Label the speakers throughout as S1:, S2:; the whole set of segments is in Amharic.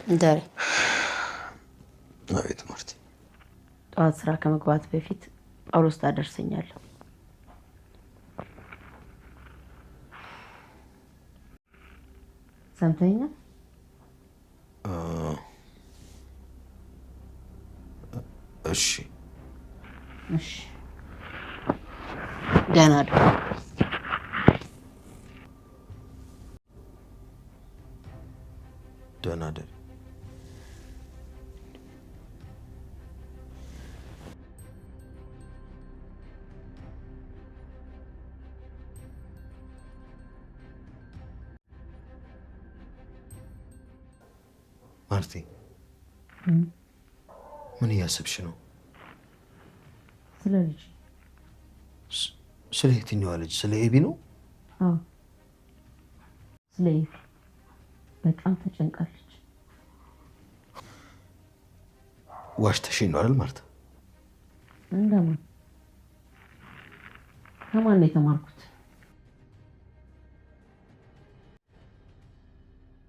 S1: እንዳረ
S2: አቤት ማርቲ።
S1: ጠዋት ስራ ከመግባት በፊት ጳውሎስ ታደርሰኛለህ። ሰምተኛል?
S2: እሺ
S1: እሺ። ደህና ደር።
S2: ደህና ደር። ማርቲ ምን እያሰብሽ ነው?
S1: ስለ ልጅ።
S2: ስለ የትኛዋ ልጅ? ስለ ኤቢ ነው?
S1: አዎ ስለ ኤቢ በጣም ተጨንቃለች።
S2: ዋሽተሽኝ ነው አይደል ማርታ?
S1: እንደማን? ከማን ነው የተማርኩት?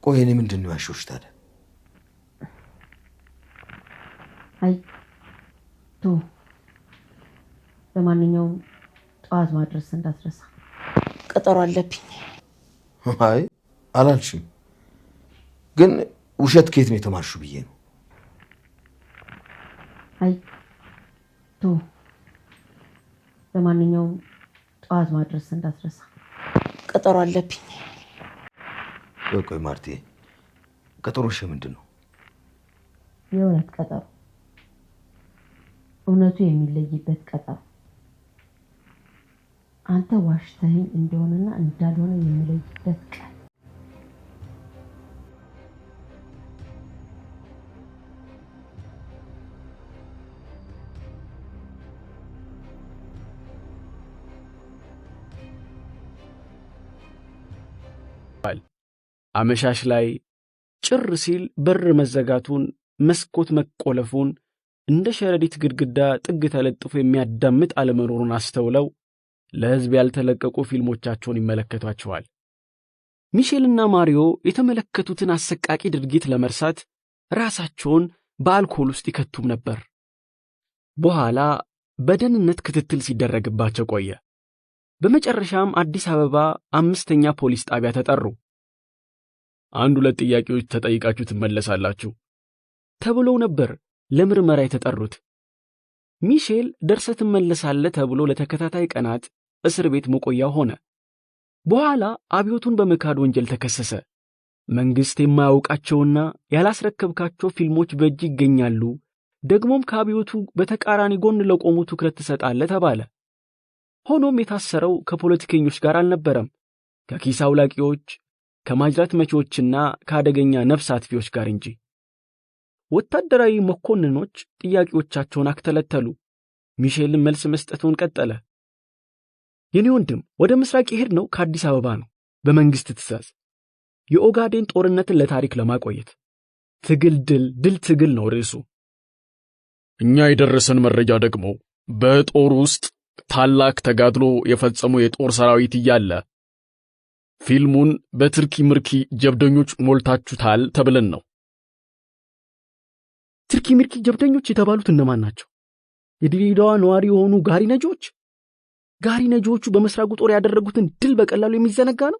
S2: ቆይ እኔ ምንድን ነው ያልሽውሽ ታዲያ?
S1: አይ ቶ ለማንኛውም ጠዋት ማድረስ እንዳትረሳ፣ ቀጠሮ አለብኝ።
S2: አይ አላልሽም፣ ግን ውሸት ከየት ነው የተማርሽው ብዬ ነው።
S1: አይ ቶ ለማንኛውም ጠዋት ማድረስ እንዳትረሳ፣ ቀጠሮ አለብኝ።
S2: ቆይ ማርቲ፣ ቀጠሮሽ ምንድን ነው?
S1: የእውነት ቀጠሮ፣ እውነቱ የሚለይበት ቀጠሮ። አንተ ዋሽተኸኝ እንደሆነና እንዳልሆነ የሚለይበት ቀን።
S3: አመሻሽ ላይ ጭር ሲል በር መዘጋቱን፣ መስኮት መቆለፉን፣ እንደ ሸረዲት ግድግዳ ጥግ ተለጥፎ የሚያዳምጥ አለመኖሩን አስተውለው ለሕዝብ ያልተለቀቁ ፊልሞቻቸውን ይመለከቷቸዋል። ሚሼልና ማሪዮ የተመለከቱትን አሰቃቂ ድርጊት ለመርሳት ራሳቸውን በአልኮል ውስጥ ይከቱም ነበር። በኋላ በደህንነት ክትትል ሲደረግባቸው ቆየ። በመጨረሻም አዲስ አበባ 5ኛ ፖሊስ ጣቢያ ተጠሩ። 1-2 ጥያቄዎች ተጠይቃችሁ ትመለሳላችሁ ተብለው ነበር ለምርመራ የተጠሩት። ሚሼል ደርሰህ ትመለሳለህ ተብሎ ለተከታታይ ቀናት እስር ቤት መቆያ ሆነ። በኋላ አብዮቱን በመካድ ወንጀል ተከሰሰ። መንግሥት የማያውቃቸውና ያላስረከብካቸው ፊልሞች በእጅ ይገኛሉ፣ ደግሞም ከአብዮቱ በተቃራኒ ጎን ለቆሙ ትኩረት ትሰጣለህ ተባለ። ሆኖም የታሰረው ከፖለቲከኞች ጋር አልነበረም፣ ከኪስ አውላቂዎች፣ ከማጅራት መቺዎችና ከአደገኛ ነፍስ አጥፊዎች ጋር እንጂ። ወታደራዊ መኮንኖች ጥያቄዎቻቸውን አክተለተሉ። ሚሼልም መልስ መስጠቱን ቀጠለ። የኔ ወንድም ወደ ምስራቅ የሄድነው ከአዲስ አበባ ነው፣ በመንግሥት ትእዛዝ። የኦጋዴን ጦርነትን ለታሪክ ለማቆየት። ትግል ድል ትግል ነው ርዕሱ። እኛ የደረሰን መረጃ ደግሞ በጦር ውስጥ ታላቅ ተጋድሎ የፈጸሙ የጦር ሰራዊት እያለ ፊልሙን በትርኪ ምርኪ ጀብደኞች ሞልታችሁታል ተብለን ነው። ትርኪ ምርኪ ጀብደኞች የተባሉት እነማን ናቸው? የድሬዳዋ ነዋሪ የሆኑ ጋሪ ነጂዎች? ጋሪ ነጂዎቹ በመስራቁ ጦር ያደረጉትን ድል በቀላሉ የሚዘነጋ ነው?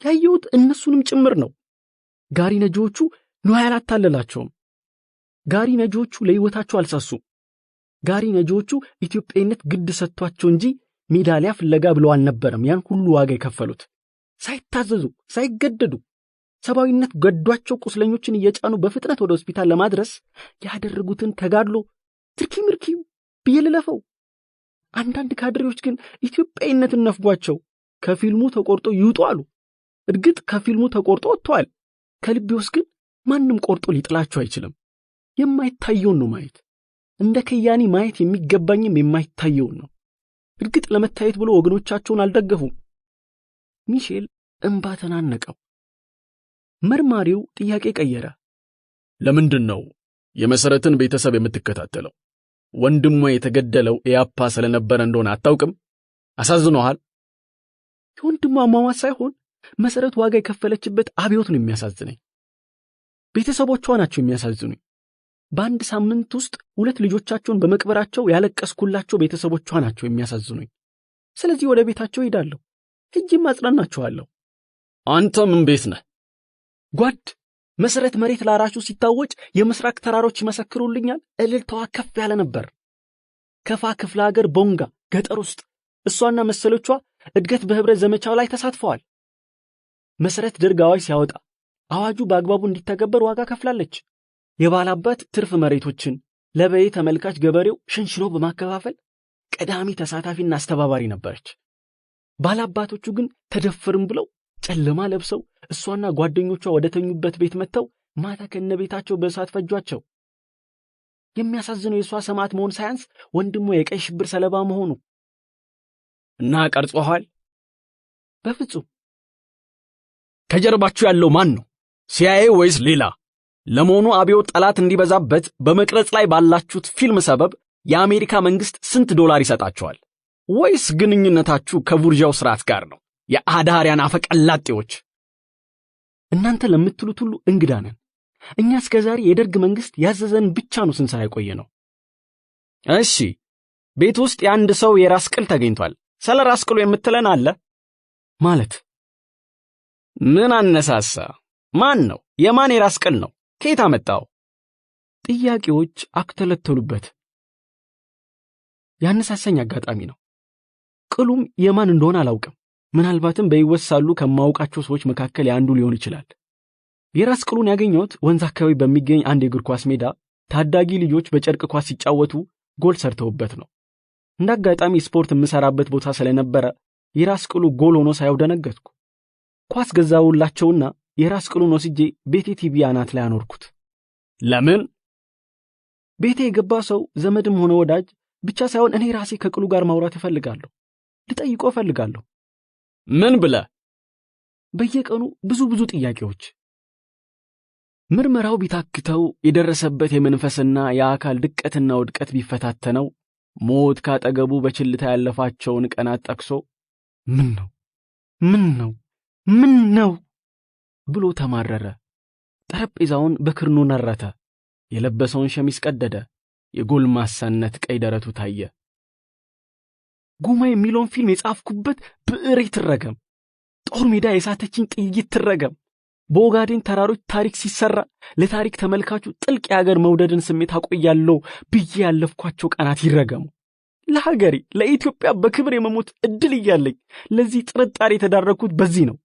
S3: ያየሁት እነሱንም ጭምር ነው። ጋሪ ነጂዎቹ ንዋይ አላታለላቸውም። ጋሪ ነጂዎቹ ለሕይወታቸው አልሳሱም። ጋሪ ነጂዎቹ ኢትዮጵያዊነት ግድ ሰጥቷቸው እንጂ ሜዳሊያ ፍለጋ ብለው አልነበረም ያን ሁሉ ዋጋ የከፈሉት። ሳይታዘዙ ሳይገደዱ ሰብአዊነት ገዷቸው ቁስለኞችን እየጫኑ በፍጥነት ወደ ሆስፒታል ለማድረስ ያደረጉትን ተጋድሎ ትርኪ ምርኪ ብዬ ልለፈው። አንዳንድ ካድሬዎች ግን ኢትዮጵያዊነትን ነፍጓቸው ከፊልሙ ተቆርጦ ይውጡ አሉ። እርግጥ ከፊልሙ ተቆርጦ ወጥቷል። ከልቤ ውስጥ ግን ማንም ቆርጦ ሊጥላቸው አይችልም። የማይታየውን ነው ማየት። እንደ ከያኒ ማየት የሚገባኝም የማይታየውን ነው። እርግጥ ለመታየት ብሎ ወገኖቻቸውን አልደገፉም። ሚሼል እንባ ተናነቀው። መርማሪው ጥያቄ ቀየረ። ለምንድን ነው የመሰረትን ቤተሰብ የምትከታተለው? ወንድሟ የተገደለው ኢያፓ ስለነበረ እንደሆነ አታውቅም? አሳዝኖሃል? የወንድሟ አሟሟት ሳይሆን መሰረት ዋጋ የከፈለችበት አብዮት ነው የሚያሳዝነኝ። ቤተሰቦቿ ናቸው የሚያሳዝኑኝ። በአንድ ሳምንት ውስጥ 2 ልጆቻቸውን በመቅበራቸው ያለቀስኩላቸው ቤተሰቦቿ ናቸው የሚያሳዝኑኝ። ስለዚህ ወደ ቤታቸው ሄዳለሁ፣ ሄጄም አጽናናቸዋለሁ። አንተ ምን ቤት ነህ? ጓድ መሰረት መሬት ላራሹ ሲታወጭ የምስራቅ ተራሮች ይመሰክሩልኛል። እልልታዋ ከፍ ያለ ነበር። ከፋ ክፍለ ሀገር ቦንጋ ገጠር ውስጥ እሷና መሰሎቿ እድገት በህብረት ዘመቻው ላይ ተሳትፈዋል። መሰረት ደርግ አዋጅ ሲያወጣ አዋጁ በአግባቡ እንዲተገበር ዋጋ ከፍላለች። የባላባት ትርፍ መሬቶችን ለበይ ተመልካች ገበሬው ሽንሽኖ በማከፋፈል ቀዳሚ ተሳታፊና አስተባባሪ ነበረች። ባላባቶቹ ግን ተደፈርም ብለው ጨለማ ለብሰው እሷና ጓደኞቿ ወደ ተኙበት ቤት መጥተው ማታ ከነቤታቸው በእሳት ፈጇቸው። የሚያሳዝነው የሷ ሰማዕት መሆን ሳያንስ ወንድሙ የቀይ ሽብር ሰለባ መሆኑ እና ቀርጾሃል? በፍጹም። ከጀርባችሁ ያለው ማን ነው? ሲአይኤ ወይስ ሌላ? ለመሆኑ አብዮት ጠላት እንዲበዛበት በመቅረጽ ላይ ባላችሁት ፊልም ሰበብ የአሜሪካ መንግስት ስንት $? ይሰጣችኋል? ወይስ ግንኙነታችሁ ከቡርዣው ስርዓት ጋር ነው? የአዳሪያን አፈቀላጤዎች! እናንተ ለምትሉት ሁሉ እንግዳ ነን። እኛ እስከዛሬ የደርግ መንግስት ያዘዘን ብቻ ነው ስንሰራ የቆየ ነው። እሺ፣ ቤት ውስጥ የአንድ ሰው የራስ ቅል ተገኝቷል። ስለ ራስ ቅሉ የምትለን አለ? ማለት ምን አነሳሳ? ማን ነው? የማን የራስ ቅል ነው? ከየት አመጣው? ጥያቄዎች አክተለተሉበት። ያነሳሰኝ አጋጣሚ ነው። ቅሉም የማን እንደሆነ አላውቅም። ምናልባትም በሕይወት ሳሉ ከማውቃቸው ሰዎች መካከል ያንዱ ሊሆን ይችላል። የራስ ቅሉን ያገኘሁት ወንዝ አካባቢ በሚገኝ አንድ የእግር ኳስ ሜዳ ታዳጊ ልጆች በጨርቅ ኳስ ሲጫወቱ ጎል ሰርተውበት ነው። እንደ አጋጣሚ ስፖርት የምሰራበት ቦታ ስለነበረ የራስ ቅሉ ጎል ሆኖ ሳይው ደነገጥኩ። ኳስ ገዛውላቸውና የራስ ቅሉን ወስጄ ቤቴ ቲቪ አናት ላይ አኖርኩት። ለምን? ቤቴ የገባ ሰው ዘመድም ሆነ ወዳጅ ብቻ ሳይሆን እኔ ራሴ ከቅሉ ጋር ማውራት እፈልጋለሁ፣ ልጠይቆ እፈልጋለሁ። ምን ብለ? በየቀኑ ብዙ ጥያቄዎች። ምርመራው ቢታክተው የደረሰበት የመንፈስና የአካል ድቀትና ውድቀት ቢፈታተነው ሞት ካጠገቡ በችልታ ያለፋቸውን ቀናት ጠቅሶ ምን ነው ብሎ ተማረረ። ጠረጴዛውን በክርኑ ነረተ። የለበሰውን ሸሚዝ ቀደደ። የጎልማሳነት ቀይ ደረቱ ታየ። ጉማ የሚለውን ፊልም የጻፍኩበት ብዕሬ ትረገም። ጦር ሜዳ የሳተችኝ ጥይት ትረገም። በኦጋዴን ተራሮች ታሪክ ሲሰራ ለታሪክ ተመልካቹ ጥልቅ የሀገር መውደድን ስሜት አቆያለሁ ብዬ ያለፍኳቸው ቀናት ይረገሙ። ለሀገሬ ለኢትዮጵያ በክብር የመሞት እድል እያለኝ ለዚህ ጥርጣሬ የተዳረኩት በዚህ ነው።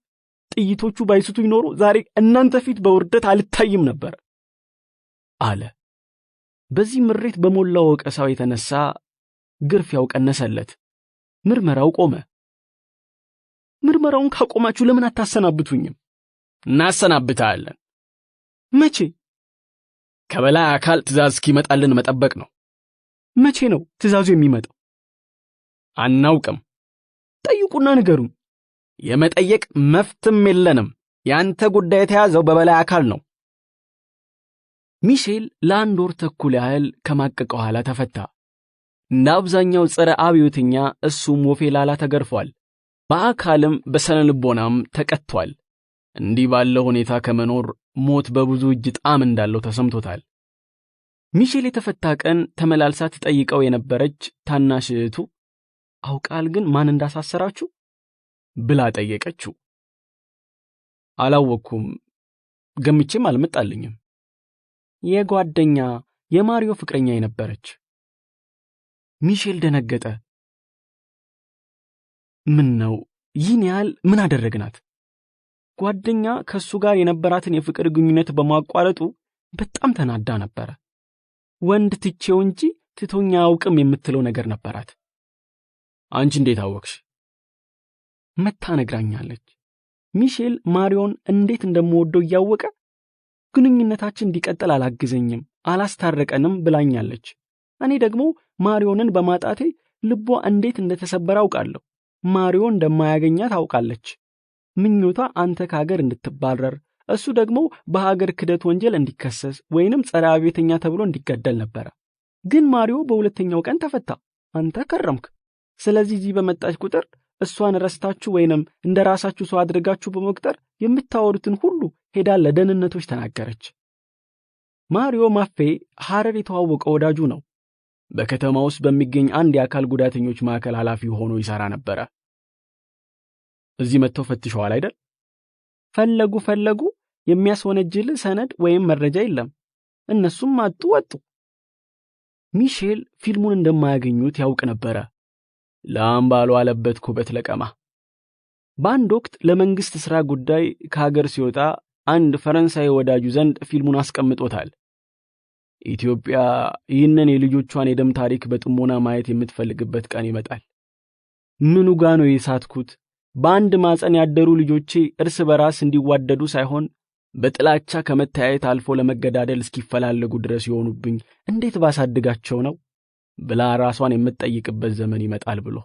S3: ጥይቶቹ ባይስቱኝ ኖሮ ዛሬ እናንተ ፊት በውርደት አልታይም ነበር አለ። በዚህ ምሬት በሞላው ወቀሳው የተነሳ ግርፊያው ቀነሰለት። ምርመራው ቆመ። ምርመራውን ካቆማችሁ ለምን አታሰናብቱኝም? እናሰናብታለን። መቼ? ከበላይ አካል ትዕዛዝ እስኪመጣልን መጠበቅ ነው። መቼ ነው ትዕዛዙ የሚመጣው? አናውቅም። ጠይቁና ንገሩን። የመጠየቅ መፍትም የለንም። ያንተ ጉዳይ የተያዘው በበላይ አካል ነው። ሚሼል ለአንድ ወር ተኩል ያህል ከማቀቀው ኋላ ተፈታ። እንደ አብዛኛው ጸረ አብዮተኛ እሱም ወፌላላ ተገርፏል። በአካልም በስነ ልቦናም ተቀጥቷል። እንዲህ ባለው ሁኔታ ከመኖር ሞት በብዙ እጅ ጣም እንዳለው ተሰምቶታል። ሚሼል የተፈታ ቀን ተመላልሳ ትጠይቀው የነበረች ታናሽ እህቱ አውቃል ግን ማን እንዳሳሰራችሁ ብላ ጠየቀችው። አላወኩም፣ ገምቼም አልመጣልኝም። የጓደኛ የማሪዮ ፍቅረኛ የነበረች። ሚሼል ደነገጠ። ምን ነው ይህን ያህል ምን አደረግናት? ጓደኛ ከሱ ጋር የነበራትን የፍቅር ግንኙነት በማቋረጡ በጣም ተናዳ ነበር። ወንድ ትቼው እንጂ ትቶኛ አውቅም የምትለው ነገር ነበራት። አንቺ እንዴት አወቅሽ? መታ ነግራኛለች። ሚሼል ማሪዮን እንዴት እንደምወደው ያወቀ ግንኙነታችን እንዲቀጥል አላግዘኝም አላስታረቀንም ብላኛለች። እኔ ደግሞ ማሪዮንን በማጣቴ ልቧ እንዴት እንደተሰበረ አውቃለሁ። ማሪዮን እንደማያገኛት አውቃለች። ምኞቷ አንተ ከሀገር እንድትባረር እሱ ደግሞ በሀገር ክደት ወንጀል እንዲከሰስ ወይንም ጸረ አብዮተኛ ተብሎ እንዲገደል ነበር። ግን ማሪዮ በሁለተኛው ቀን ተፈታ። አንተ ከረምክ። ስለዚህ እዚህ በመጣች ቁጥር እሷን ረስታችሁ ወይንም እንደራሳችሁ ሰው አድርጋችሁ በመቁጠር የምታወሩትን ሁሉ ሄዳ ለደህንነቶች ተናገረች። ማሪዮ ማፌ ሐረር የተዋወቀው ወዳጁ ነው። በከተማ ውስጥ በሚገኝ አንድ የአካል ጉዳተኞች ማዕከል ኃላፊ ሆኖ ይሰራ ነበር። እዚህ መጥተው ፈትሸዋል አይደል? ፈለጉ የሚያስወነጅል ሰነድ ወይም መረጃ የለም። እነሱም ወጡ። ሚሼል ፊልሙን እንደማያገኙት ያውቅ ነበር። ላምባሉ አለበት ኩበት ለቀማ። በአንድ ወቅት ለመንግስት ሥራ ጉዳይ ከሀገር ሲወጣ አንድ ፈረንሳይ ወዳጁ ዘንድ ፊልሙን አስቀምጦታል። ኢትዮጵያ ይህንን የልጆቿን የደም ታሪክ በጥሞና ማየት የምትፈልግበት ቀን ይመጣል። ምኑ ጋ ነው የሳትኩት? በአንድ ማፀን ያደሩ ልጆቼ እርስ በራስ እንዲዋደዱ ሳይሆን በጥላቻ ከመተያየት አልፎ ለመገዳደል እስኪፈላለጉ ድረስ የሆኑብኝ እንዴት ባሳድጋቸው ነው ብላ ራሷን የምትጠይቅበት ዘመን ይመጣል ብሎ።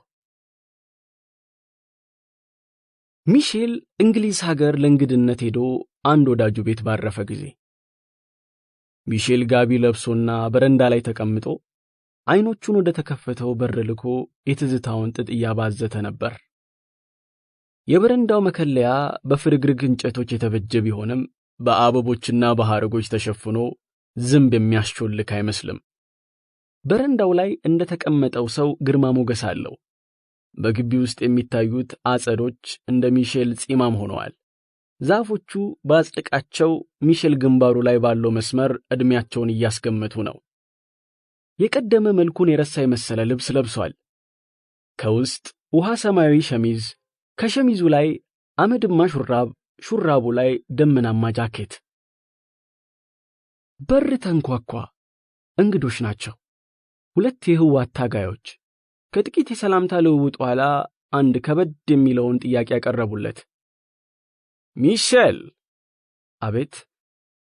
S3: ሚሼል እንግሊዝ ሀገር ለእንግድነት ሄዶ አንድ ወዳጁ ቤት ባረፈ ጊዜ ሚሼል ጋቢ ለብሶና በረንዳ ላይ ተቀምጦ አይኖቹን ወደ ተከፈተው በር ልኮ የትዝታውን ጥጥ እያባዘተ ነበር። የበረንዳው መከለያ በፍርግርግ እንጨቶች የተበጀ ቢሆንም በአበቦችና በሐረጎች ተሸፍኖ ዝንብ የሚያስቾልክ አይመስልም። በረንዳው ላይ እንደተቀመጠው ሰው ግርማ ሞገስ አለው። በግቢ ውስጥ የሚታዩት አጸዶች እንደ ሚሼል ጺማም ሆነዋል። ዛፎቹ ባጽድቃቸው ሚሼል ግንባሩ ላይ ባለው መስመር ዕድሜያቸውን እያስገመቱ ነው። የቀደመ መልኩን የረሳ የመሰለ ልብስ ለብሷል። ከውስጥ ውሃ ሰማያዊ ሸሚዝ፣ ከሸሚዙ ላይ አመድማ ሹራብ፣ ሹራቡ ላይ ደመናማ ጃኬት። በር ተንኳኳ። እንግዶች ናቸው። ሁለት የህወሓት ታጋዮች። ከጥቂት የሰላምታ ልውውጥ በኋላ አንድ ከበድ የሚለውን ጥያቄ ያቀረቡለት። ሚሼል። አቤት።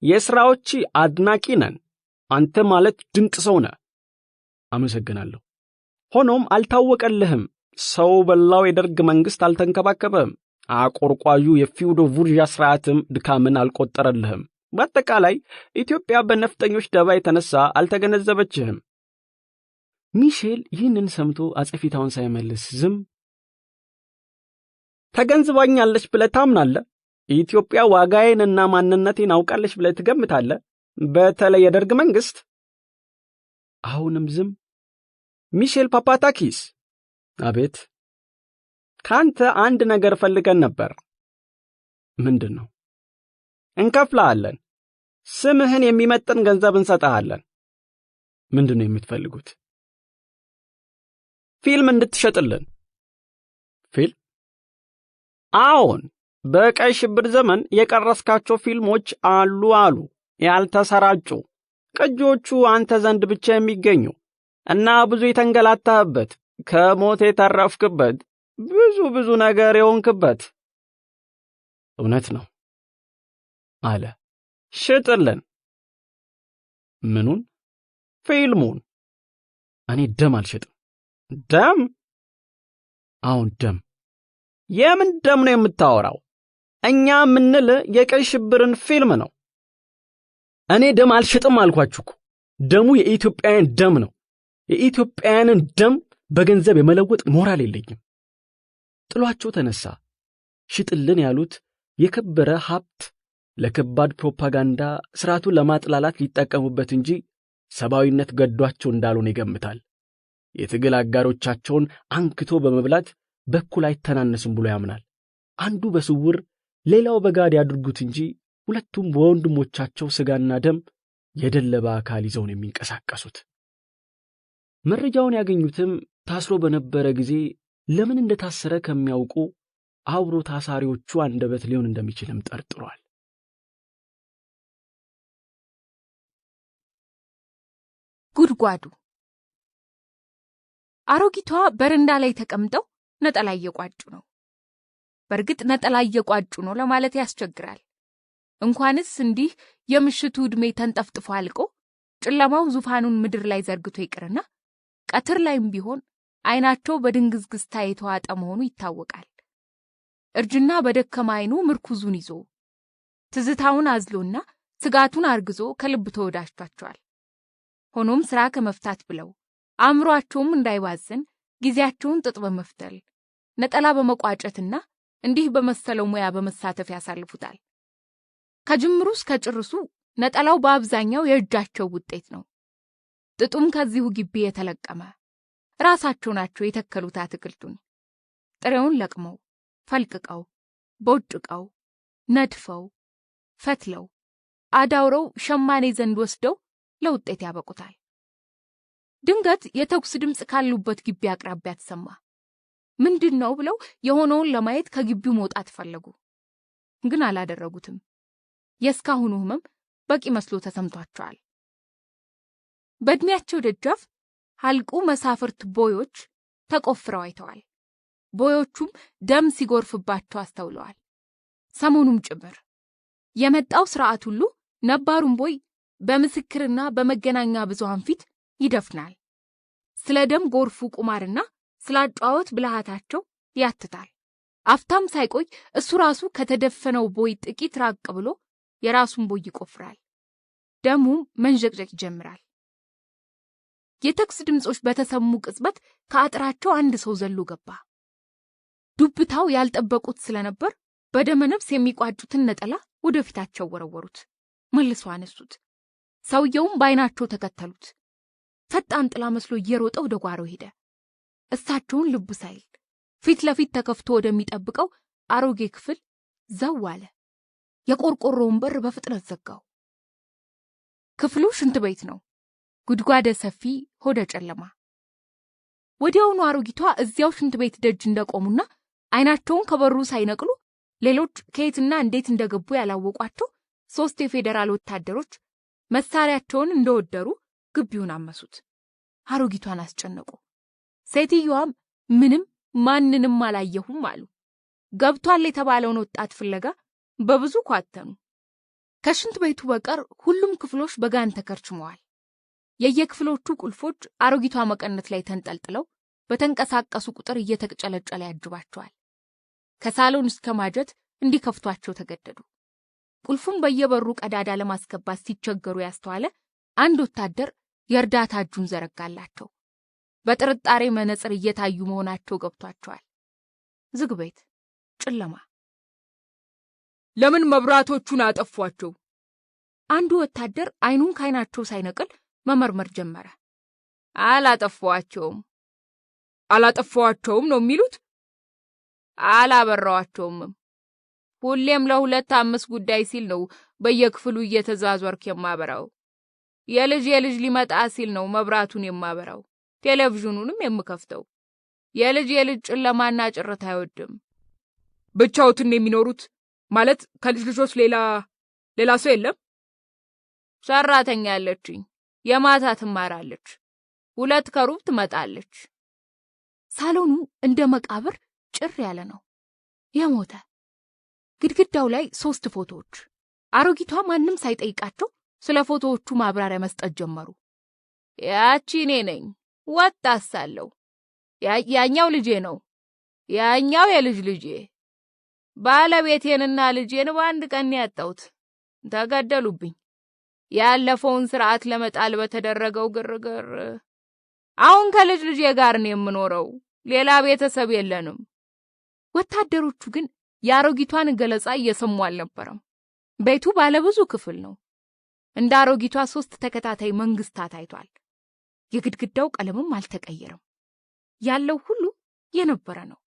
S3: የሥራዎች አድናቂ ነን። አንተ ማለት ድንቅ ሰው ነህ። አመሰግናለሁ። ሆኖም አልታወቀልህም። ሰው በላው የደርግ መንግስት አልተንከባከበህም። አቆርቋዩ የፊውዶ ቡርዣ ስርዓትም ድካምን አልቆጠረልህም። በአጠቃላይ ኢትዮጵያ በነፍጠኞች ደባ የተነሳ አልተገነዘበችህም። ሚሼል ይህንን ሰምቶ አጸፊታውን ሳይመልስ ዝም። ተገንዝባኛለች ብለህ ታምናለህ? ኢትዮጵያ ዋጋዬንና ማንነቴን አውቃለች ብለህ ትገምታለህ? በተለይ የደርግ መንግስት። አሁንም ዝም። ሚሼል ፓፓታኪስ። አቤት። ካንተ አንድ ነገር ፈልገን ነበር። ምንድን ነው? እንከፍልሃለን። ስምህን የሚመጥን ገንዘብ እንሰጥሃለን። ምንድን ነው የምትፈልጉት? ፊልም እንድትሸጥልን። ፊልም? አዎን፣ በቀይ ሽብር ዘመን የቀረስካቸው ፊልሞች አሉ ያልተሰራጩ ቅጂዎቹ አንተ ዘንድ ብቻ የሚገኙ እና ብዙ የተንገላታህበት፣ ከሞት የተረፍክበት፣ ብዙ ነገር የሆንክበት። እውነት ነው አለ። ሽጥልን። ምኑን? ፊልሙን። እኔ ደም አልሸጥም። ደም? አሁን ደም። የምን ደም ነው የምታወራው? እኛ ምንል የቀይ ሽብርን ፊልም ነው። እኔ ደም አልሸጥም አልኳችሁ እኮ። ደሙ የኢትዮጵያውያን ደም ነው። የኢትዮጵያውያንን ደም በገንዘብ የመለወጥ ሞራል የለኝም። ጥሏቸው ተነሳ። ሽጥልን ያሉት የከበረ ሀብት ለከባድ ፕሮፓጋንዳ ስርዓቱን ለማጥላላት ሊጠቀሙበት እንጂ ሰብአዊነት ገዷቸው እንዳልሆነ ይገምታል። የትግል አጋሮቻቸውን አንክቶ በመብላት በኩል አይተናነስም ብሎ ያምናል። አንዱ በስውር ሌላው በጋድ ያድርጉት እንጂ ሁለቱም በወንድሞቻቸው ስጋና ደም የደለበ አካል ይዘው ነው የሚንቀሳቀሱት። መረጃውን ያገኙትም ታስሮ በነበረ ጊዜ ለምን እንደታሰረ ከሚያውቁ አብሮ ታሳሪዎቹ አንደበት ሊሆን እንደሚችልም ጠርጥሯል።
S4: ጉድጓዱ። አሮጊቷ በረንዳ ላይ ተቀምጠው ነጠላ እየቋጩ ነው። በእርግጥ ነጠላ እየቋጩ ነው ለማለት ያስቸግራል። እንኳንስ እንዲህ የምሽቱ ዕድሜ ተንጠፍጥፎ አልቆ ጨለማው ዙፋኑን ምድር ላይ ዘርግቶ ይቅርና ቀትር ላይም ቢሆን አይናቸው በድንግዝግዝታ የተዋጠ መሆኑ ይታወቃል። እርጅና በደከማ አይኑ ምርኩዙን ይዞ ትዝታውን አዝሎና ስጋቱን አርግዞ ከልብ ተወዳጅቷቸዋል። ሆኖም ስራ ከመፍታት ብለው አእምሯቸውም እንዳይባዝን ጊዜያቸውን ጥጥ በመፍተል ነጠላ በመቋጨትና እንዲህ በመሰለው ሙያ በመሳተፍ ያሳልፉታል። ከጅምሩ እስከ ጭርሱ ነጠላው በአብዛኛው የእጃቸው ውጤት ነው። ጥጡም ከዚሁ ግቢ የተለቀመ። ራሳቸው ናቸው የተከሉት አትክልቱን። ጥሬውን ለቅመው፣ ፈልቅቀው፣ ቦጭቀው፣ ነድፈው፣ ፈትለው፣ አዳውረው ሸማኔ ዘንድ ወስደው ለውጤት ያበቁታል። ድንገት የተኩስ ድምፅ ካሉበት ግቢ አቅራቢያ ተሰማ። ምንድነው ብለው የሆነውን ለማየት ከግቢው መውጣት ፈለጉ፣ ግን አላደረጉትም። የእስካሁኑ ህመም በቂ መስሎ ተሰምቷቸዋል። በእድሜያቸው ደጃፍ ሐልቁ መሳፍርት ቦዮች ተቆፍረው አይተዋል። ቦዮቹም ደም ሲጎርፍባቸው አስተውለዋል። ሰሞኑም ጭምር የመጣው ስርዓት ሁሉ ነባሩን ቦይ በምስክርና በመገናኛ ብዙሃን ፊት ይደፍናል። ስለ ደም ጎርፉ ቁማርና ስለ አጫወት ብልሃታቸው ያትታል። አፍታም ሳይቆይ እሱ ራሱ ከተደፈነው ቦይ ጥቂት ራቅ ብሎ የራሱን ቦይ ይቆፍራል። ደሙም መንዠቅዠቅ ይጀምራል። የተኩስ ድምጾች በተሰሙ ቅጽበት ከአጥራቸው አንድ ሰው ዘሎ ገባ። ዱብታው ያልጠበቁት ስለነበር በደመ ነፍስ የሚቋጩትን ነጠላ ወደፊታቸው ወረወሩት። መልሶ አነሱት። ሰውየውም በዓይናቸው ተከተሉት። ፈጣን ጥላ መስሎ እየሮጠ ወደ ጓሮ ሄደ። እሳቸውን ልብ ሳይል ፊት ለፊት ተከፍቶ ወደሚጠብቀው አሮጌ ክፍል ዘው አለ። የቆርቆሮውን በር በፍጥነት ዘጋው። ክፍሉ ሽንት ቤት ነው። ጉድጓደ ሰፊ፣ ሆደ ጨለማ። ወዲያውኑ አሮጊቷ እዚያው ሽንት ቤት ደጅ እንደቆሙና ዓይናቸውን ከበሩ ሳይነቅሉ ሌሎች ከየትና እንዴት እንደገቡ ያላወቋቸው 3 የፌደራል ወታደሮች መሳሪያቸውን እንደወደሩ ግቢውን አመሱት። አሮጊቷን አስጨነቁ። ሴትዮዋም ምንም ማንንም አላየሁም አሉ። ገብቷል የተባለውን ወጣት ፍለጋ በብዙ ኳተኑ። ከሽንት ቤቱ በቀር ሁሉም ክፍሎች በጋን ተከርችመዋል። የየክፍሎቹ ቁልፎች አሮጊቷ መቀነት ላይ ተንጠልጥለው በተንቀሳቀሱ ቁጥር እየተጨለጨለ ያጅባቸዋል። ከሳሎን እስከ ማጀት እንዲከፍቷቸው ተገደዱ። ቁልፉን በየበሩ ቀዳዳ ለማስገባት ሲቸገሩ ያስተዋለ አንድ ወታደር የእርዳታ እጁን ዘረጋላቸው። በጥርጣሬ መነጽር እየታዩ መሆናቸው ገብቷቸዋል። ዝግ ቤት፣ ጨለማ።
S5: ለምን መብራቶቹን አጠፏቸው?
S4: አንዱ ወታደር ዓይኑን ካይናቸው ሳይነቅል መመርመር ጀመረ።
S5: አላጠፋዋቸውም ነው የሚሉት?
S4: አላበራዋቸውም። ሁሌም ለ2-5 ጉዳይ ሲል ነው በየክፍሉ እየተዛዟርክ የማበራው። የልጅ ሊመጣ ሲል ነው መብራቱን የማበራው፣ ቴሌቪዥኑንም የምከፍተው። የልጅ ጨለማና ጭርታ አይወድም።
S5: ብቻውትን የሚኖሩት ማለት ከልጅ ልጆች ሌላ ሰው የለም?
S4: ሰራተኛ አለችኝ፣ የማታ ትማራለች፣ 2 ከሩብ ትመጣለች። ሳሎኑ እንደ መቃብር ጭር ያለ ነው። የሞተ ግድግዳው ላይ 3 ፎቶዎች። አሮጊቷ ማንም ሳይጠይቃቸው ስለ ፎቶዎቹ ማብራሪያ መስጠት ጀመሩ። ያቺ እኔ ነኝ፣ ወጣት ሳለሁ። ያኛው ልጄ ነው፣ ያኛው የልጅ ልጄ። ባለቤቴንና ልጄን በአንድ ቀን ያጣሁት፣ ተገደሉብኝ። ያለፈውን ስርዓት ለመጣል በተደረገው ግርግር አሁን ከልጅ ልጄ ጋር ነው የምኖረው። ሌላ ቤተሰብ የለንም። ወታደሮቹ ግን የአሮጊቷን ገለጻ እየሰሙ አልነበረም። ቤቱ ባለብዙ ክፍል ነው። እንደ አሮጊቷ 3 ተከታታይ መንግስታት አይቷል። የግድግዳው ቀለምም አልተቀየረም። ያለው ሁሉ የነበረ ነው፣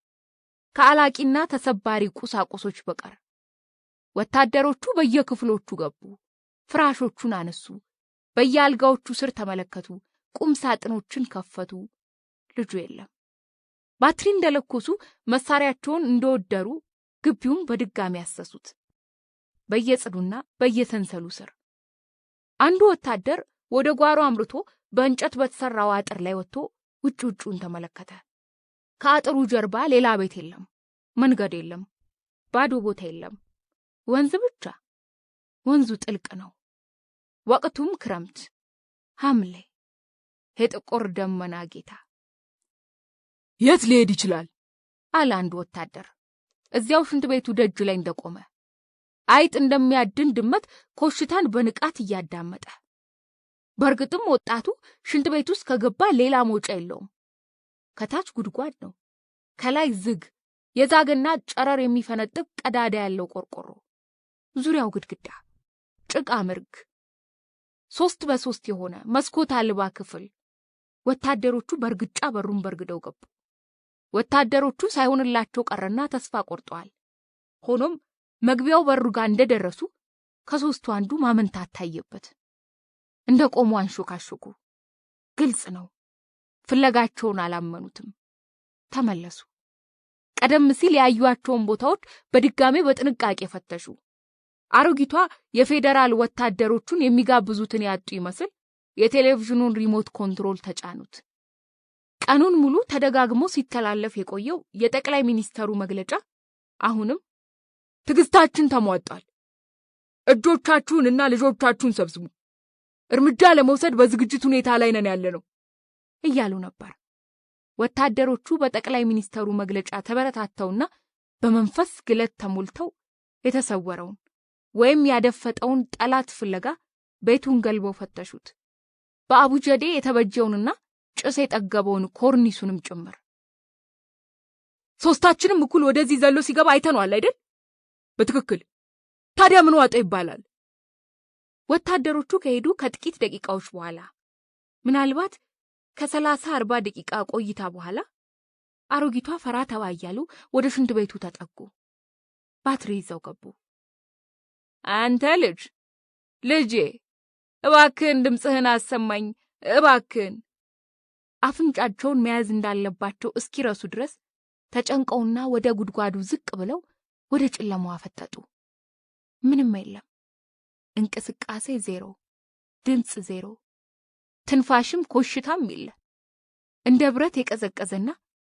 S4: ከአላቂና ተሰባሪ ቁሳቁሶች በቀር። ወታደሮቹ በየክፍሎቹ ገቡ። ፍራሾቹን አነሱ። በየአልጋዎቹ ስር ተመለከቱ። ቁም ሳጥኖችን ከፈቱ። ልጁ የለም። ባትሪ እንደለኮሱ መሳሪያቸውን እንደወደሩ ግቢውን በድጋሚ ያሰሱት። በየጽዱና በየሰንሰሉ ስር አንዱ ወታደር ወደ ጓሮ አምርቶ በእንጨት በተሰራው አጥር ላይ ወጥቶ ውጭውን ተመለከተ። ከአጥሩ ጀርባ ሌላ ቤት የለም፣ መንገድ የለም፣ ባዶ ቦታ የለም፣ ወንዝ ብቻ። ወንዙ ጥልቅ ነው። ወቅቱም ክረምት፣ ሐምሌ። የጥቁር ደመና ጌታ።
S5: የት ሊሄድ ይችላል?
S4: አለ አንድ ወታደር እዚያው ሽንት ቤቱ ደጅ ላይ እንደቆመ። አይጥ እንደሚያድን ድመት ኮሽታን በንቃት እያዳመጠ። በርግጥም ወጣቱ ሽንት ቤት ውስጥ ከገባ ሌላ መውጫ የለውም። ከታች ጉድጓድ ነው፣ ከላይ ዝግ የዛገና ጨረር የሚፈነጥቅ ቀዳዳ ያለው ቆርቆሮ፣ ዙሪያው ግድግዳ፣ ጭቃ ምርግ፣ 3 በ3 የሆነ መስኮት አልባ ክፍል። ወታደሮቹ በርግጫ በሩን በርግደው ገቡ። ወታደሮቹ ሳይሆንላቸው ቀረና ተስፋ ቆርጠዋል። ሆኖም መግቢያው በሩ ጋር እንደደረሱ ከ3ቱ አንዱ ማመንታት ታየበት። እንደ ቆሙ አንሾካሾኩ። ግልጽ ነው፣ ፍለጋቸውን አላመኑትም። ተመለሱ። ቀደም ሲል ያዩዋቸውን ቦታዎች በድጋሜ በጥንቃቄ ፈተሹ። አሮጊቷ የፌደራል ወታደሮቹን የሚጋብዙትን ያጡ ይመስል የቴሌቪዥኑን ሪሞት ኮንትሮል ተጫኑት። ቀኑን ሙሉ ተደጋግሞ ሲተላለፍ የቆየው የጠቅላይ ሚኒስተሩ መግለጫ አሁንም ትግስታችን ተሟጧል፣ እጆቻችሁንና ልጆቻችሁን ሰብስቡ፣ እርምጃ ለመውሰድ በዝግጅት ሁኔታ ላይ ነን ያለነው እያሉ ነበር። ወታደሮቹ በጠቅላይ ሚኒስተሩ መግለጫ ተበረታተውና በመንፈስ ግለት ተሞልተው የተሰወረውን ወይም ያደፈጠውን ጠላት ፍለጋ ቤቱን ገልበው ፈተሹት። በአቡጀዴ የተበጀውንና ጭስ የጠገበውን ኮርኒሱንም ጭምር። 3ታችንም እኩል ወደዚህ ዘሎ ሲገባ አይተነዋል አይደል? በትክክል። ታዲያ ምን ዋጠ ይባላል? ወታደሮቹ ከሄዱ ከጥቂት ደቂቃዎች በኋላ ምናልባት ከ30-40 ደቂቃ ቆይታ በኋላ አሮጊቷ ፈራ ተባ እያሉ ወደ ሽንት ቤቱ ተጠጉ። ባትሪ ይዘው ገቡ። አንተ ልጄ እባክህን ድምፅህን አሰማኝ እባክህን። አፍንጫቸውን መያዝ እንዳለባቸው እስኪረሱ ድረስ ተጨንቀውና ወደ ጉድጓዱ ዝቅ ብለው ወደ ጨለማው አፈጠጡ። ምንም የለም። እንቅስቃሴ ዜሮ፣ ድምፅ ዜሮ፣ ትንፋሽም ኮሽታም የለ። እንደ ብረት የቀዘቀዘና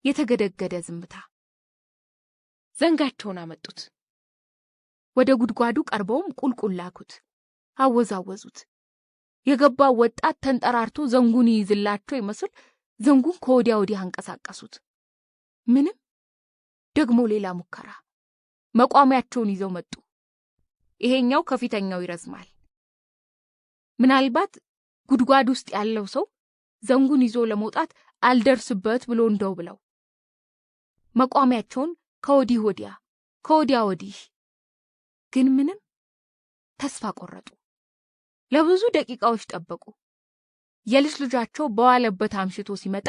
S4: የተገደገደ ዝምታ። ዘንጋቸውን አመጡት። ወደ ጉድጓዱ ቀርበውም ቁልቁል ላኩት። አወዛወዙት። የገባው ወጣት ተንጠራርቶ ዘንጉን ይይዝላቸው ይመስል ዘንጉን ከወዲያ ወዲህ አንቀሳቀሱት። ምንም። ደግሞ ሌላ ሙከራ። መቋሚያቸውን ይዘው መጡ። ይሄኛው ከፊተኛው ይረዝማል። ምናልባት ጉድጓድ ውስጥ ያለው ሰው ዘንጉን ይዞ ለመውጣት አልደርስበት ብሎ እንደው ብለው መቋሚያቸውን ከወዲህ ወዲያ ከወዲያ ወዲህ። ግን ምንም። ተስፋ ቆረጡ። ለብዙ ደቂቃዎች ጠበቁ። የልጅ ልጃቸው በዋለበት አምሽቶ ሲመጣ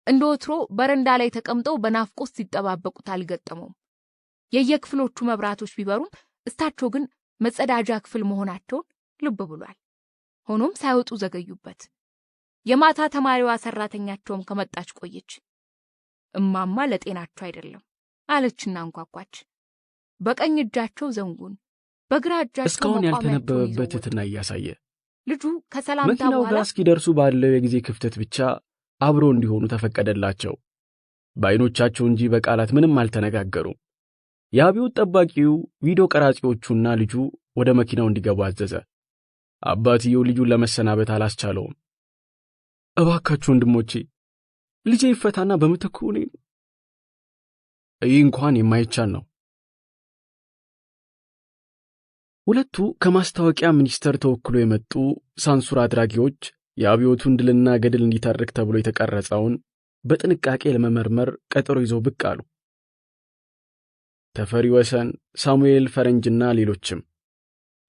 S4: እንደወትሮ በረንዳ ላይ ተቀምጠው በናፍቆት ሲጠባበቁት አልገጠመውም። የየክፍሎቹ መብራቶች ቢበሩም እስታቸው ግን መጸዳጃ ክፍል መሆናቸውን ልብ ብሏል። ሆኖም ሳይወጡ ዘገዩበት። የማታ ተማሪዋ ሰራተኛቸውም ከመጣች ቆየች። እማማ ለጤናቸው አይደለም አለችና አንኳኳች። በቀኝ እጃቸው ዘንጉን በግራ እጃቸው
S3: እስካሁን ያልተነበበበት ትትና እያሳየ
S4: ልጁ ከሰላምታ
S3: መኪናው
S4: በኋላ
S3: ጋር እስኪደርሱ ባለው የጊዜ ክፍተት ብቻ አብሮ እንዲሆኑ ተፈቀደላቸው። በዓይኖቻቸው እንጂ በቃላት ምንም አልተነጋገሩም። የአብዮት ጠባቂው ቪዲዮ ቀራጺዎቹና ልጁ ወደ መኪናው እንዲገቡ አዘዘ። አባትየው ልጁን ለመሰናበት አላስቻለውም። እባካችሁ ወንድሞቼ ልጄ ይፈታና በመተኩ እኔን። ይህ እንኳን የማይቻል ነው። ሁለቱ ከማስታወቂያ ሚኒስቴር ተወክሎ የመጡ ሳንሱር አድራጊዎች የአብዮቱን ድልና ገድል እንዲተርክ ተብሎ የተቀረጸውን በጥንቃቄ ለመመርመር ቀጠሮ ይዘው ብቅ አሉ። ተፈሪ ወሰን፣ ሳሙኤል ፈረንጅና ሌሎችም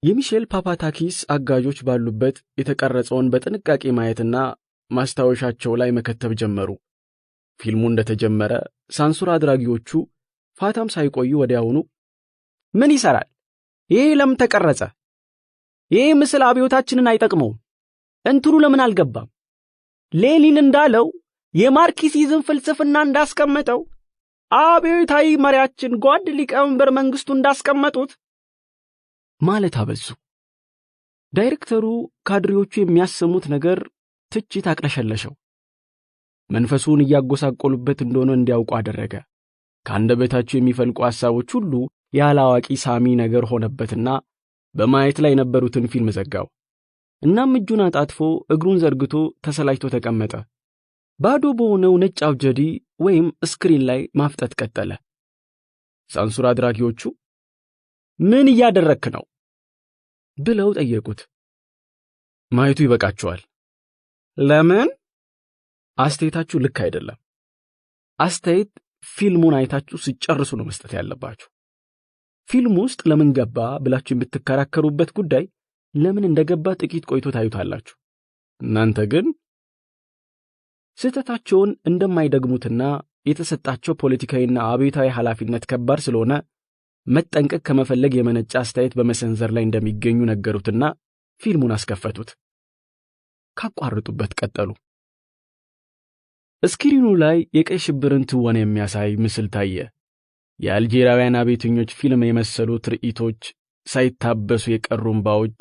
S3: የሚሼል ፓፓታኪስ አጋዦች ባሉበት የተቀረጸውን በጥንቃቄ ማየትና ማስታወሻቸው ላይ መከተብ ጀመሩ። ፊልሙ እንደተጀመረ ሳንሱር አድራጊዎቹ ፋታም ሳይቆዩ ወዲያውኑ ምን ይሰራል? ይሄ ለምን ተቀረጸ? ይሄ ምስል አብዮታችንን አይጠቅመውም። እንትኑ ለምን አልገባም? ሌኒን እንዳለው የማርክሲዝም ፍልስፍና እንዳስቀመጠው አብዮታዊ መሪያችን ጓድ ሊቀመንበር መንግስቱ እንዳስቀመጡት ማለት አበዙ። ዳይሬክተሩ ካድሬዎቹ የሚያሰሙት ነገር ትችት አቅለሸለሸው። መንፈሱን እያጎሳቆሉበት እንደሆነ እንዲያውቁ አደረገ። ከአንደበታቸው የሚፈልቁ ሐሳቦች ሁሉ ያላዋቂ ሳሚ ነገር ሆነበትና በማየት ላይ የነበሩትን ፊልም ዘጋው። እናም እጁን አጣጥፎ እግሩን ዘርግቶ ተሰላችቶ ተቀመጠ። ባዶ በሆነው ነጭ አውጀዲ ወይም ስክሪን ላይ ማፍጠጥ ቀጠለ። ሳንሱር አድራጊዎቹ ምን እያደረክ ነው ብለው ጠየቁት። ማየቱ ይበቃቸዋል። ለምን? አስተያየታችሁ ልክ አይደለም። አስተያየት ፊልሙን አይታችሁ ሲጨርሱ ነው መስጠት ያለባችሁ። ፊልሙ ውስጥ ለምን ገባ ብላችሁ የምትከራከሩበት ጉዳይ ለምን እንደገባ ጥቂት ቆይቶ ታዩታላችሁ። እናንተ ግን ስህተታቸውን እንደማይደግሙትና የተሰጣቸው ፖለቲካዊና አብዮታዊ ኃላፊነት ከባድ ስለሆነ መጠንቀቅ ከመፈለግ የመነጨ አስተያየት በመሰንዘር ላይ እንደሚገኙ ነገሩትና ፊልሙን አስከፈቱት። ካቋረጡበት ቀጠሉ። ስክሪኑ ላይ የቀይ ሽብርን ትወና የሚያሳይ ምስል ታየ። የአልጄሪያውያን አብዮተኞች ፊልም የመሰሉ ትርኢቶች፣ ሳይታበሱ የቀሩ እንባዎች፣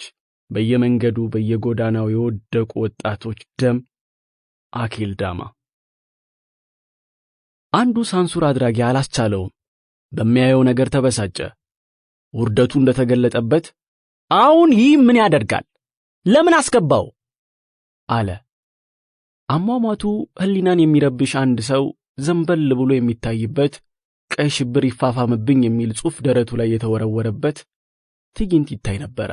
S3: በየመንገዱ በየጎዳናው የወደቁ ወጣቶች ደም፣ አኪል ዳማ። አንዱ ሳንሱር አድራጊ አላስቻለውም። በሚያየው ነገር ተበሳጨ። ውርደቱ እንደተገለጠበት አሁን ይህ ምን ያደርጋል? ለምን አስገባው? አለ። አሟሟቱ ህሊናን የሚረብሽ አንድ ሰው ዘንበል ብሎ የሚታይበት ቀይ ሽብር ይፋፋምብኝ የሚል ጽሑፍ ደረቱ ላይ የተወረወረበት ትዕይንት ይታይ ነበረ።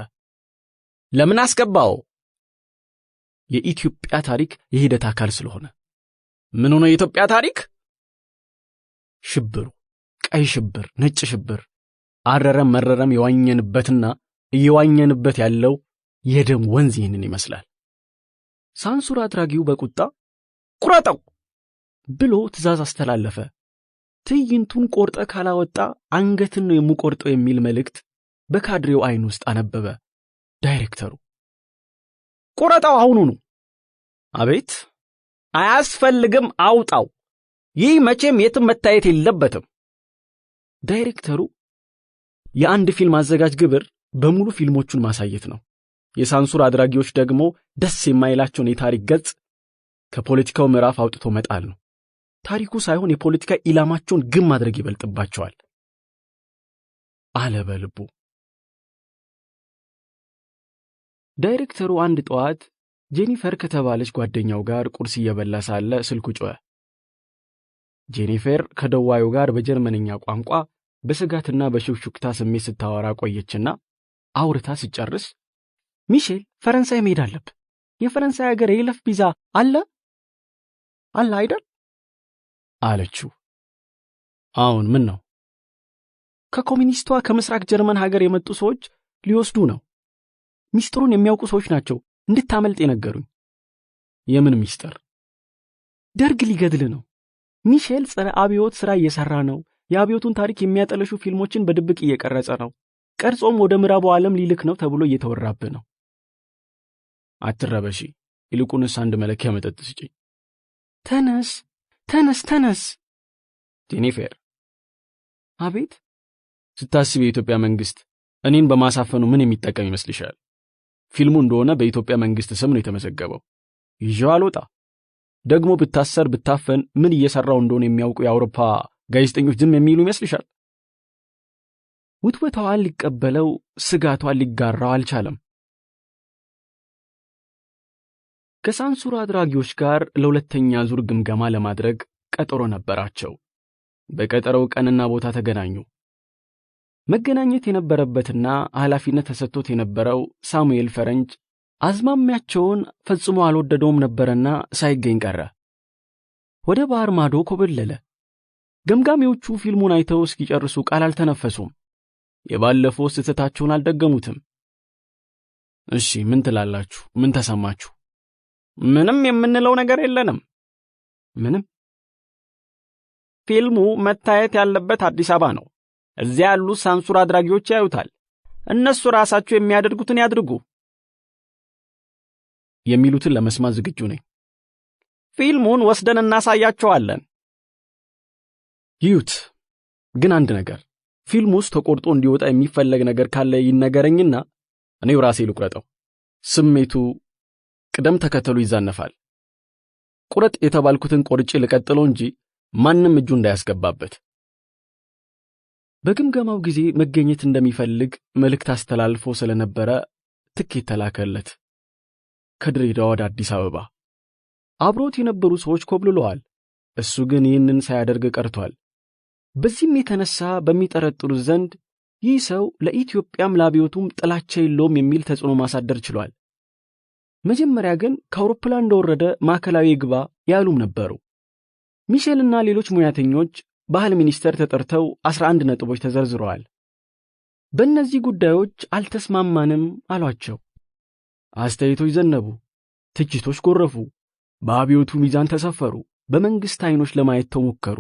S3: ለምን አስገባው? የኢትዮጵያ ታሪክ የሂደት አካል ስለሆነ። ምን ሆነ የኢትዮጵያ ታሪክ? ሽብሩ፣ ቀይ ሽብር፣ ነጭ ሽብር፣ አረረም መረረም የዋኘንበትና እየዋኘንበት ያለው የደም ወንዝ ይህንን ይመስላል። ሳንሱር አድራጊው በቁጣ ቁረጠው ብሎ ትእዛዝ አስተላለፈ። ትዕይንቱን ቆርጠ ካላወጣ አንገትን ነው የምቆርጠው የሚል መልእክት በካድሬው አይን ውስጥ አነበበ። ዳይሬክተሩ ቁረጠው አሁኑኑ። አቤት፣ አያስፈልግም፣ አውጣው። ይህ መቼም የትም መታየት የለበትም። ዳይሬክተሩ የአንድ ፊልም አዘጋጅ ግብር በሙሉ ፊልሞቹን ማሳየት ነው። የሳንሱር አድራጊዎች ደግሞ ደስ የማይላቸውን የታሪክ ገጽ ከፖለቲካው ምዕራፍ አውጥቶ መጣል ነው። ታሪኩ ሳይሆን የፖለቲካ ኢላማቸውን ግብ ማድረግ ይበልጥባቸዋል አለ በልቡ። ዳይሬክተሩ አንድ ጠዋት ጄኒፈር ከተባለች ጓደኛው ጋር ቁርስ እየበላ ሳለ ስልኩ ጮኸ። ጄኒፈር ከደዋዩ ጋር በጀርመንኛ ቋንቋ በስጋትና በሹክሹክታ ስሜት ስታወራ ቆየችና አውርታ ሲጨርስ ሚሼል ፈረንሳይ መሄድ አለብህ። የፈረንሳይ ሀገር የይለፍ ቪዛ አለ አይደል አለችው። አሁን ምን ነው? ከኮሚኒስቷ ከምስራቅ ጀርመን ሀገር የመጡ ሰዎች ሊወስዱ ነው። ሚስጥሩን የሚያውቁ ሰዎች ናቸው እንድታመልጥ የነገሩኝ። የምን ሚስጥር? ደርግ ሊገድል ነው። ሚሼል ጸረ አብዮት ሥራ እየሰራ ነው። የአብዮቱን ታሪክ የሚያጠለሹ ፊልሞችን በድብቅ እየቀረጸ ነው። ቀርጾም ወደ ምዕራቡ ዓለም ሊልክ ነው ተብሎ እየተወራብህ ነው። አትረበሺ፣ ይልቁንስ አንድ መለኪያ መጠጥ ስጪኝ። ተነስ ተነስ ተነስ። ጄኒፈር። አቤት። ስታስብ የኢትዮጵያ መንግስት እኔን በማሳፈኑ ምን የሚጠቀም ይመስልሻል? ፊልሙ እንደሆነ በኢትዮጵያ መንግስት ስም ነው የተመዘገበው። ይዤው አልወጣ። ደግሞ ብታሰር ብታፈን ምን እየሰራው እንደሆነ የሚያውቁ የአውሮፓ ጋዜጠኞች ዝም የሚሉ ይመስልሻል? ውትወታዋን ሊቀበለው ስጋቷን ሊጋራው አልቻለም። ከሳንሱር አድራጊዎች ጋር ለሁለተኛ ዙር ግምገማ ለማድረግ ቀጠሮ ነበራቸው። በቀጠሮው ቀንና ቦታ ተገናኙ። መገናኘት የነበረበትና ኃላፊነት ተሰጥቶት የነበረው ሳሙኤል ፈረንጅ አዝማሚያቸውን ፈጽሞ አልወደደውም ነበርና ሳይገኝ ቀረ። ወደ ባህር ማዶ ኮበለለ። ገምጋሚዎቹ ፊልሙን አይተው እስኪጨርሱ ቃል አልተነፈሱም። የባለፈው ስህተታቸውን አልደገሙትም። እሺ ምን ትላላችሁ? ምን ተሰማችሁ? ምንም የምንለው ነገር የለንም። ምንም? ፊልሙ መታየት ያለበት አዲስ አበባ ነው። እዚያ ያሉ ሳንሱር አድራጊዎች ያዩታል። እነሱ ራሳቸው የሚያደርጉትን ያድርጉ። የሚሉትን ለመስማት ዝግጁ ነኝ። ፊልሙን ወስደን እናሳያቸዋለን። ይዩት። ግን አንድ ነገር፣ ፊልሙ ውስጥ ተቆርጦ እንዲወጣ የሚፈለግ ነገር ካለ ይነገረኝና እኔው ራሴ ልቁረጠው። ስሜቱ ቅደም ተከተሉ ይዛነፋል። ቁረጥ የተባልኩትን ቆርጬ ልቀጥለው እንጂ ማንም እጁ እንዳያስገባበት። በግምገማው ጊዜ መገኘት እንደሚፈልግ መልእክት አስተላልፎ ስለነበረ ትኬት ተላከለት። ከድሬዳዋ ወደ አዲስ አበባ። አብሮት የነበሩ ሰዎች ኮብልለዋል። እሱ ግን ይህንን ሳያደርግ ቀርቷል። በዚህም የተነሳ በሚጠረጥሩት ዘንድ ይህ ሰው ለኢትዮጵያም ለአብዮቱም ጥላቻ የለውም የሚል ተጽዕኖ ማሳደር ችሏል። መጀመሪያ ግን ከአውሮፕላን እንደወረደ ማዕከላዊ ግባ ያሉም ነበሩ። ሚሼልና ሌሎች ሙያተኞች ባህል ሚኒስቴር ተጠርተው 11 ነጥቦች ተዘርዝረዋል። በእነዚህ ጉዳዮች አልተስማማንም አሏቸው። አስተያየቶች ዘነቡ፣ ትችቶች ጎረፉ፣ በአብዮቱ ሚዛን ተሰፈሩ፣ በመንግስት አይኖች ለማየት ተሞከሩ።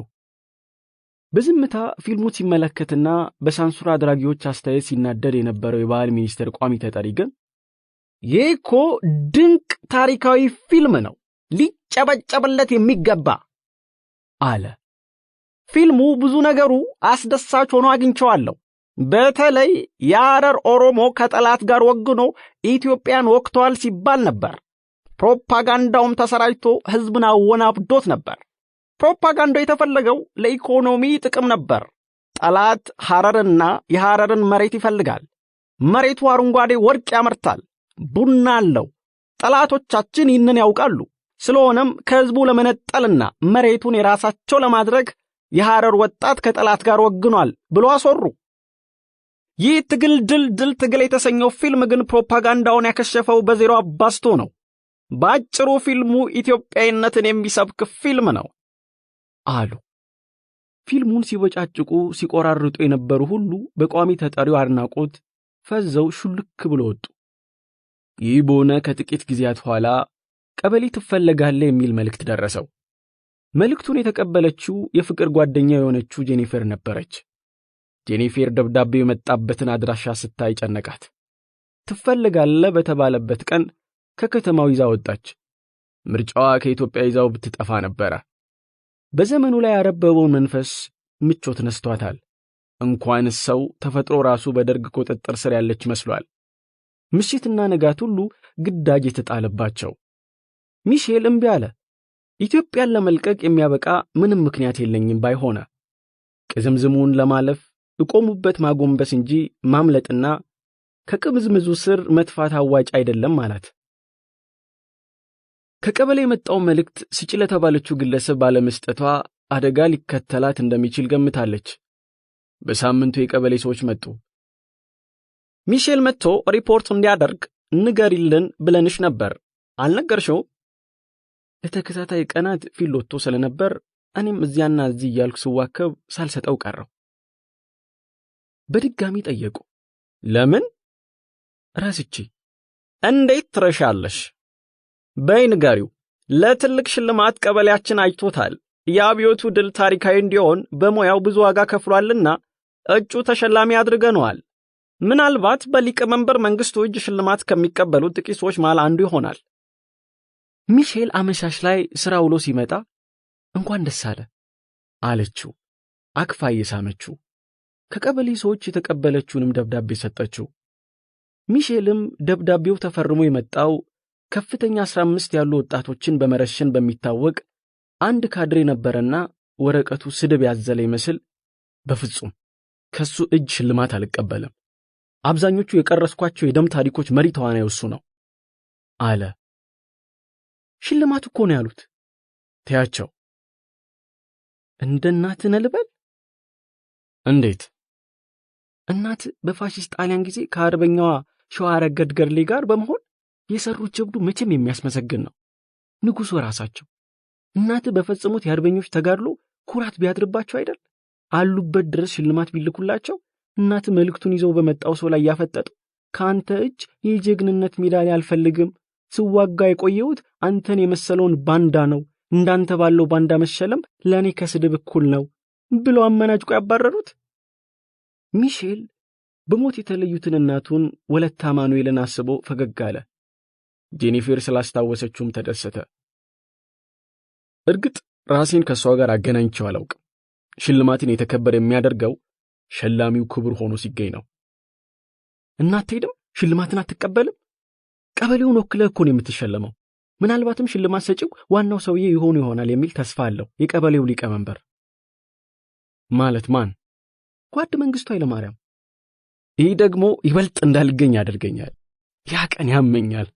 S3: በዝምታ ፊልሙ ሲመለከትና በሳንሱር አድራጊዎች አስተያየት ሲናደድ የነበረው የባህል ሚኒስቴር ቋሚ ተጠሪ ግን ይህ እኮ ድንቅ ታሪካዊ ፊልም ነው፣ ሊጨበጨብለት የሚገባ አለ። ፊልሙ ብዙ ነገሩ አስደሳች ሆኖ አግኝቼዋለሁ። በተለይ የሐረር ኦሮሞ ከጠላት ጋር ወግኖ ኢትዮጵያን ወክቷል ሲባል ነበር። ፕሮፓጋንዳውም ተሰራጭቶ ህዝብን አወናብዶት ነበር። ፕሮፓጋንዳው የተፈለገው ለኢኮኖሚ ጥቅም ነበር። ጠላት ሐረርና የሐረርን መሬት ይፈልጋል። መሬቱ አረንጓዴ ወርቅ ያመርታል፣ ቡና አለው። ጠላቶቻችን ይህንን ያውቃሉ። ስለሆነም ከህዝቡ ለመነጠልና መሬቱን የራሳቸው ለማድረግ የሐረር ወጣት ከጠላት ጋር ወግኗል ብሎ አስወሩ። ይህ ድል ትግል የተሰኘው ፊልም ግን ፕሮፓጋንዳውን ያከሸፈው በዜሮ አባስቶ ነው። በአጭሩ ፊልሙ ኢትዮጵያዊነትን የሚሰብክ ፊልም ነው አሉ። ፊልሙን ሲወጫጭቁ ሲቆራርጡ የነበሩ ሁሉ በቋሚ ተጠሪው አድናቆት ፈዘው ሹልክ ብሎ ወጡ። ይህ በሆነ ከጥቂት ጊዜያት ኋላ ቀበሌ ትፈለጋለህ የሚል መልእክት ደረሰው። መልእክቱን የተቀበለችው የፍቅር ጓደኛ የሆነችው ጄኒፈር ነበረች። ጄኒፈር ደብዳቤው የመጣበትን አድራሻ ስታይ ጨነቃት። ትፈለጋለህ በተባለበት ቀን ከከተማው ይዛ ወጣች። ምርጫዋ ከኢትዮጵያ ይዛው ብትጠፋ ነበረ። በዘመኑ ላይ ያረበበውን መንፈስ ምቾት ነስቷታል። እንኳንስ ሰው ተፈጥሮ ራሱ በደርግ ቁጥጥር ስር ያለች መስሏል። ምሽትና ንጋት ሁሉ ግዳጅ የተጣለባቸው። ሚሼል እምቢ አለ። ኢትዮጵያን ለመልቀቅ የሚያበቃ ምንም ምክንያት የለኝም ባይሆነ ቅዝምዝሙን ለማለፍ እቆሙበት ማጎንበስ እንጂ ማምለጥና ከቅምዝምዙ ስር መጥፋት አዋጭ አይደለም ማለት። ከቀበሌ የመጣው መልእክት ስጪ ለተባለችው ግለሰብ ባለመስጠቷ አደጋ ሊከተላት እንደሚችል ገምታለች። በሳምንቱ የቀበሌ ሰዎች መጡ። ሚሼል መጥቶ ሪፖርት እንዲያደርግ ንገሪልን ብለንሽ ነበር፣ አልነገርሽው? ለተከታታይ ቀናት ፊሎቶ ስለነበር እኔም እዚያና እዚህ እያልኩ ስዋከብ ሳልሰጠው ቀረው። በድጋሚ ጠየቁ። ለምን? ራስቼ። እንዴት ትረሻለሽ? በይ ንገሪው። ለትልቅ ሽልማት ቀበሌያችን አይቶታል። የአብዮቱ ድል ታሪካዊ እንዲሆን በሙያው ብዙ ዋጋ ከፍሏልና እጩ ተሸላሚ አድርገነዋል። ምናልባት በሊቀመንበር መንግስቱ እጅ ሽልማት ከሚቀበሉ ጥቂት ሰዎች መሃል አንዱ ይሆናል። ሚሼል አመሻሽ ላይ ስራ ውሎ ሲመጣ እንኳን ደስ አለ አለችው፣ አክፋ እየሳመችው። ከቀበሌ ሰዎች የተቀበለችውንም ደብዳቤ ሰጠችው። ሚሼልም ደብዳቤው ተፈርሞ የመጣው ከፍተኛ 15 ያሉ ወጣቶችን በመረሸን በሚታወቅ አንድ ካድሬ ነበረና ወረቀቱ ስድብ ያዘለ ይመስል በፍጹም ከሱ እጅ ሽልማት አልቀበልም፣ አብዛኞቹ የቀረስኳቸው የደም ታሪኮች መሪ ተዋናይ እሱ ነው አለ። ሽልማት እኮ ነው ያሉት። ተያቸው። እንደ እናት ነልበል? እንዴት? እናት በፋሺስት ጣሊያን ጊዜ ከአርበኛዋ ሸዋረገድ ገድሌ ጋር በመሆን የሰሩት ጀብዱ መቼም የሚያስመሰግን ነው። ንጉሡ ራሳቸው እናት በፈጸሙት የአርበኞች ተጋድሎ ኩራት ቢያድርባቸው አይደል አሉበት ድረስ ሽልማት ቢልኩላቸው። እናት መልእክቱን ይዘው በመጣው ሰው ላይ ያፈጠጡ ካንተ እጅ የጀግንነት ሜዳሊያ አልፈልግም፣ ስዋጋ የቆየሁት አንተን የመሰለውን ባንዳ ነው፣ እንዳንተ ባለው ባንዳ መሸለም ለኔ ከስድብ እኩል ነው ብለው አመናጭቆ ያባረሩት። ሚሼል በሞት የተለዩትን እናቱን ወለታ ማኑኤልን አስቦ ፈገግ አለ። ጄኒፈር ስላስታወሰችውም ተደሰተ። እርግጥ ራሴን ከሷ ጋር አገናኝቼው አላውቅም። ሽልማትን የተከበረ የሚያደርገው ሸላሚው ክቡር ሆኖ ሲገኝ ነው። እናት ሄድም ሽልማትን አትቀበልም? ቀበሌውን ወክለህ እኮ ነው የምትሸለመው። ምናልባትም ሽልማት ሰጪው ዋናው ሰውዬ ይሆን ይሆናል የሚል ተስፋ አለው የቀበሌው ሊቀመንበር። ማለት ማን? ጓድ መንግስቱ ኃይለማርያም። ይህ ደግሞ ይበልጥ እንዳልገኝ ያደርገኛል። ያ ቀን ያመኛል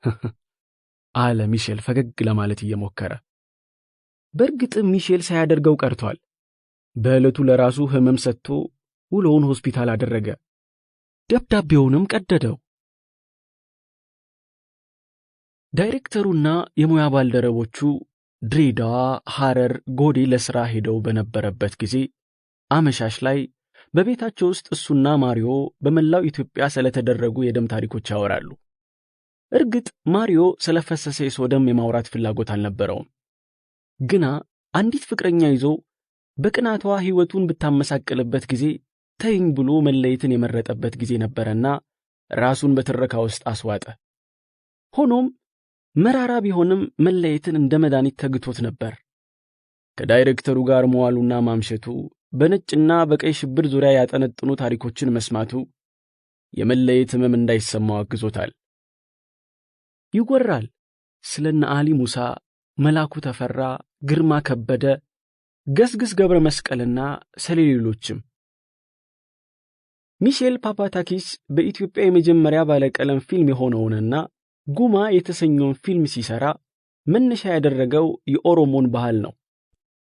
S3: አለ ሚሼል ፈገግ ለማለት እየሞከረ። በእርግጥ ሚሼል ሳያደርገው ቀርቷል። በዕለቱ ለራሱ ህመም ሰጥቶ ውሎውን ሆስፒታል አደረገ። ደብዳቤውንም ቀደደው። ዳይሬክተሩና የሙያ ባልደረቦቹ ድሬዳዋ፣ ሐረር፣ ጎዴ ለሥራ ሄደው በነበረበት ጊዜ አመሻሽ ላይ በቤታቸው ውስጥ እሱና ማሪዮ በመላው ኢትዮጵያ ስለተደረጉ የደም ታሪኮች ያወራሉ። እርግጥ ማሪዮ ስለፈሰሰ የሰው ደም የማውራት ፍላጎት አልነበረውም። ግና አንዲት ፍቅረኛ ይዞ በቅናቷ ሕይወቱን ብታመሳቅልበት ጊዜ ተይኝ ብሎ መለየትን የመረጠበት ጊዜ ነበረና ራሱን በትረካ ውስጥ አስዋጠ። ሆኖም መራራ ቢሆንም መለየትን እንደ መድኃኒት ተግቶት ነበር። ከዳይሬክተሩ ጋር መዋሉና ማምሸቱ፣ በነጭና በቀይ ሽብር ዙሪያ ያጠነጥኑ ታሪኮችን መስማቱ የመለየት ሕመም እንዳይሰማው አግዞታል። ይወራል ስለነ አሊ ሙሳ፣ መላኩ ተፈራ፣ ግርማ ከበደ፣ ገስግስ ገብረ መስቀልና ስለሌሎችም። ሚሼል ፓፓታኪስ በኢትዮጵያ የመጀመሪያ ባለቀለም ፊልም የሆነውንና ጉማ የተሰኘውን ፊልም ሲሰራ መነሻ ያደረገው የኦሮሞን ባህል ነው።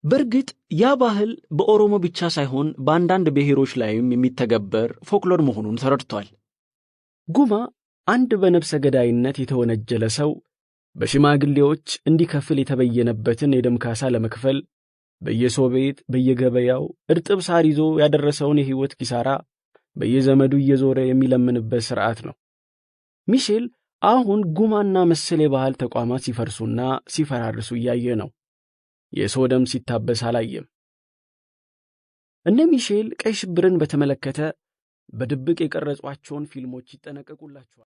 S3: በእርግጥ ያ ባህል በኦሮሞ ብቻ ሳይሆን በአንዳንድ ብሔሮች ላይም የሚተገበር ፎክሎር መሆኑን ተረድቷል። ጉማ አንድ በነፍሰ ገዳይነት የተወነጀለ ሰው በሽማግሌዎች እንዲከፍል የተበየነበትን የደም ካሳ ለመክፈል በየሰው ቤት በየገበያው እርጥብ ሳር ይዞ ያደረሰውን የሕይወት ኪሳራ በየዘመዱ እየዞረ የሚለምንበት ሥርዓት ነው። ሚሼል አሁን ጉማና መሰል የባህል ተቋማት ሲፈርሱና ሲፈራርሱ እያየ ነው። የሰው ደም ሲታበስ አላየም። እነ ሚሼል ቀይ ሽብርን በተመለከተ በድብቅ የቀረጿቸውን ፊልሞች ይጠነቀቁላቸዋል።